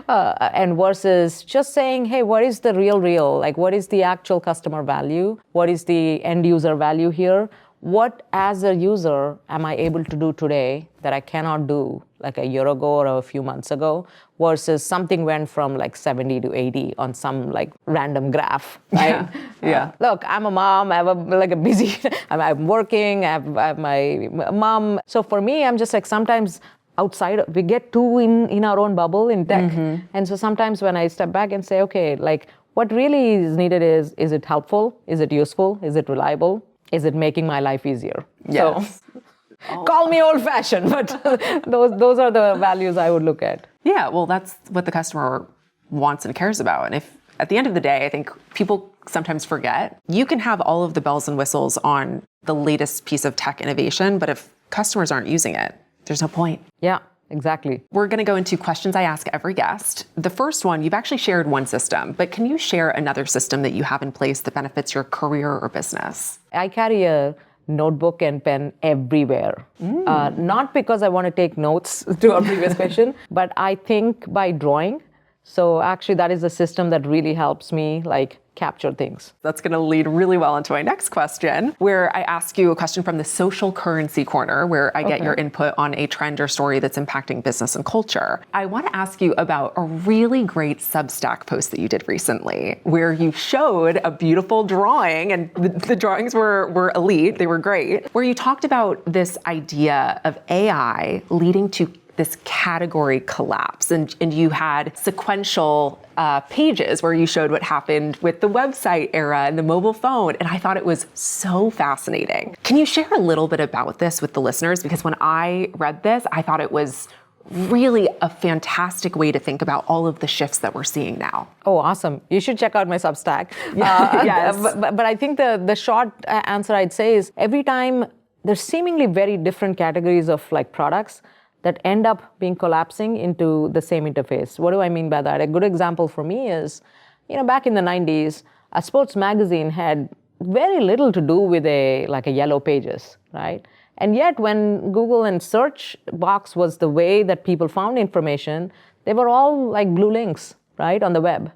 Speaker 1: and versus just saying, hey, what is the real? Like, what is the actual customer value? What is the end user value here? What, as a user, am I able to do today that I cannot do like a year ago or a few months ago, versus something went from like 70 to 80 on some like random graph, right?
Speaker 2: Yeah.
Speaker 1: Look, I'm a mom, I have a busy, I'm working, I have my mom. So for me, I'm just like sometimes outside, we get too in our own bubble in tech. And so sometimes when I step back and say, okay, like what really is needed is it helpful? Is it useful? Is it reliable? Is it making my life easier?
Speaker 2: Yes.
Speaker 1: So, call me old-fashioned, but those are the values I would look at.
Speaker 2: Yeah, well, that's what the customer wants and cares about. And if at the end of the day, I think people sometimes forget, you can have all of the bells and whistles on the latest piece of tech innovation, but if customers aren't using it, there's no point.
Speaker 1: Yeah, exactly.
Speaker 2: We're going to go into questions I ask every guest. The first one, you've actually shared one system, but can you share another system that you have in place that benefits your career or business?
Speaker 1: I carry a notebook and pen everywhere. Not because I want to take notes to our previous question, but I think by drawing. So actually that is a system that really helps me like capture things.
Speaker 2: That's going to lead really well into my next question, where I ask you a question from the social currency corner, where I get your input on a trend or story that's impacting business and culture. I want to ask you about a really great Substack post that you did recently, where you showed a beautiful drawing, and the drawings were elite, they were great, where you talked about this idea of AI leading to this category collapse. And you had sequential pages where you showed what happened with the website era and the mobile phone. And I thought it was so fascinating. Can you share a little bit about this with the listeners? Because when I read this, I thought it was really a fantastic way to think about all of the shifts that we're seeing now.
Speaker 1: Oh, awesome. You should check out my Substack.
Speaker 2: Yes.
Speaker 1: But I think the short answer I'd say is every time there's seemingly very different categories of like products that end up being collapsing into the same interface. What do I mean by that? A good example for me is, back in the 90s, a sports magazine had very little to do with a yellow pages, right? And yet when Google and search box was the way that people found information, they were all like blue links, right, on the web.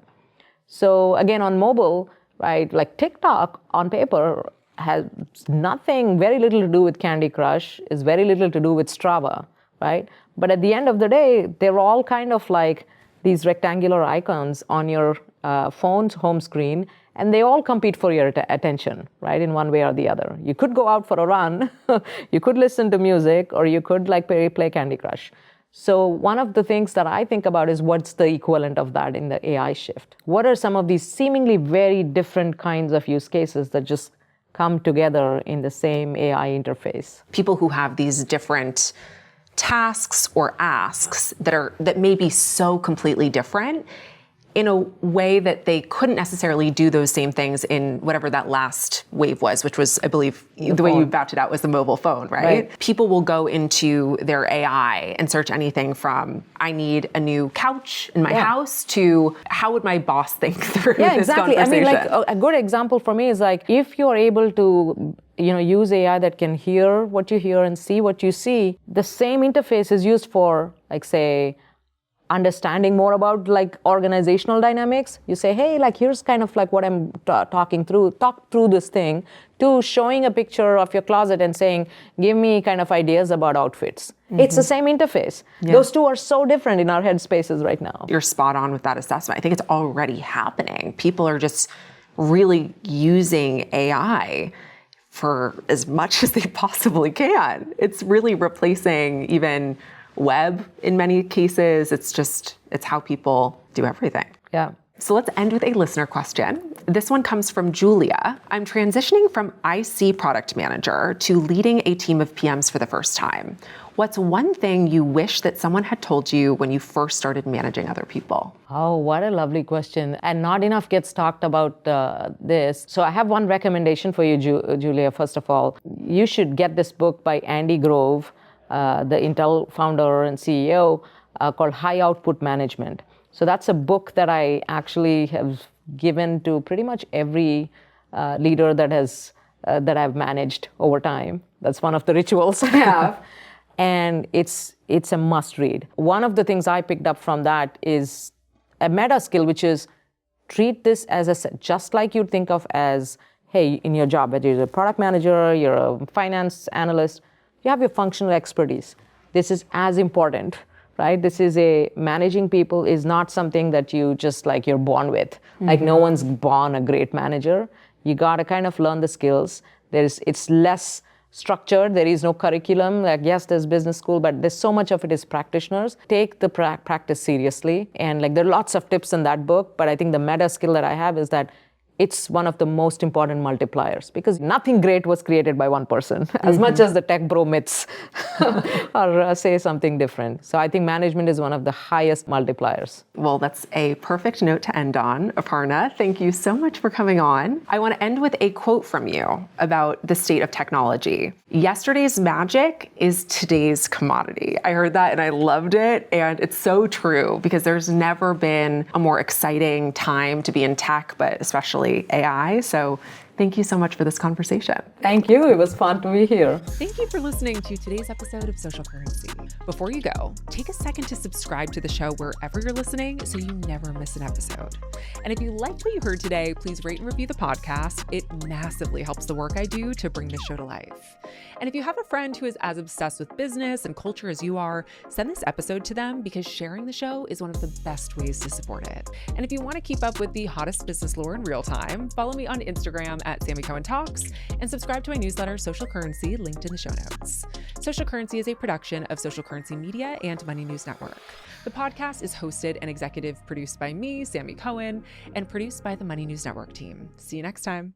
Speaker 1: So again, on mobile, right, like TikTok on paper has very little to do with Candy Crush, is very little to do with Strava, right? But at the end of the day, they're all kind of like these rectangular icons on your phone's home screen, and they all compete for your attention, right, in one way or the other. You could go out for a run, you could listen to music, or you could like play Candy Crush. So one of the things that I think about is what's the equivalent of that in the AI shift? What are some of these seemingly very different kinds of use cases that just come together in the same AI interface?
Speaker 2: People who have these different tasks or asks that may be so completely different, in a way that they couldn't necessarily do those same things in whatever that last wave was, which was, I believe, the way you vouched it out was the mobile phone, right? People will go into their AI and search anything from, I need a new couch in my house, to how would my boss think through this conversation?
Speaker 1: I mean, like a good example for me is like, if you're able to use AI that can hear what you hear and see what you see, the same interface is used for, like, say, understanding more about like organizational dynamics. You say, hey, like, here's kind of like what I'm talk through this thing, to showing a picture of your closet and saying, give me kind of ideas about outfits. It's the same interface. Those two are so different in our head spaces right now.
Speaker 2: You're spot on with that assessment. I think it's already happening. People are just really using AI for as much as they possibly can. It's really replacing even web in many cases. It's how people do everything.
Speaker 1: Yeah.
Speaker 2: So let's end with a listener question. This one comes from Julia. I'm transitioning from IC product manager to leading a team of PMs for the first time. What's one thing you wish that someone had told you when you first started managing other people?
Speaker 1: Oh, what a lovely question. And not enough gets talked about this. So I have one recommendation for you, Julia. First of all, you should get this book by Andy Grove, the Intel founder and CEO, called High Output Management. So that's a book that I actually have given to pretty much every leader that I've managed over time. That's one of the rituals I have. And it's a must read. One of the things I picked up from that is a meta skill, which is treat this as just like you'd think of as, hey, in your job, whether you're a product manager, you're a finance analyst, you have your functional expertise. This is as important, right? Managing people is not something that you just like you're born with. Like no one's born a great manager. You got to kind of learn the skills. It's less structured. There is no curriculum. Like, yes, there's business school, but there's so much of it is practitioners. Take the practice seriously. And like, there are lots of tips in that book, but I think the meta skill that I have is that it's one of the most important multipliers, because nothing great was created by one person, as much as the tech bro myths or say something different. So I think management is one of the highest multipliers.
Speaker 2: Well, that's a perfect note to end on. Aparna, thank you so much for coming on. I want to end with a quote from you about the state of technology. Yesterday's magic is today's commodity. I heard that and I loved it. And it's so true, because there's never been a more exciting time to be in tech, but especially AI. So thank you so much for this conversation.
Speaker 1: Thank you. It was fun to be here.
Speaker 3: Thank you for listening to today's episode of Social Currency. Before you go, take a second to subscribe to the show wherever you're listening so you never miss an episode. And if you liked what you heard today, please rate and review the podcast. It massively helps the work I do to bring this show to life. And if you have a friend who is as obsessed with business and culture as you are, send this episode to them, because sharing the show is one of the best ways to support it. And if you want to keep up with the hottest business lore in real time, follow me on Instagram at Sammy Cohen Talks, and subscribe to my newsletter, Social Currency, linked in the show notes. Social Currency is a production of Social Currency Media and Money News Network. The podcast is hosted and executive produced by me, Sammy Cohen, and produced by the Money News Network team. See you next time.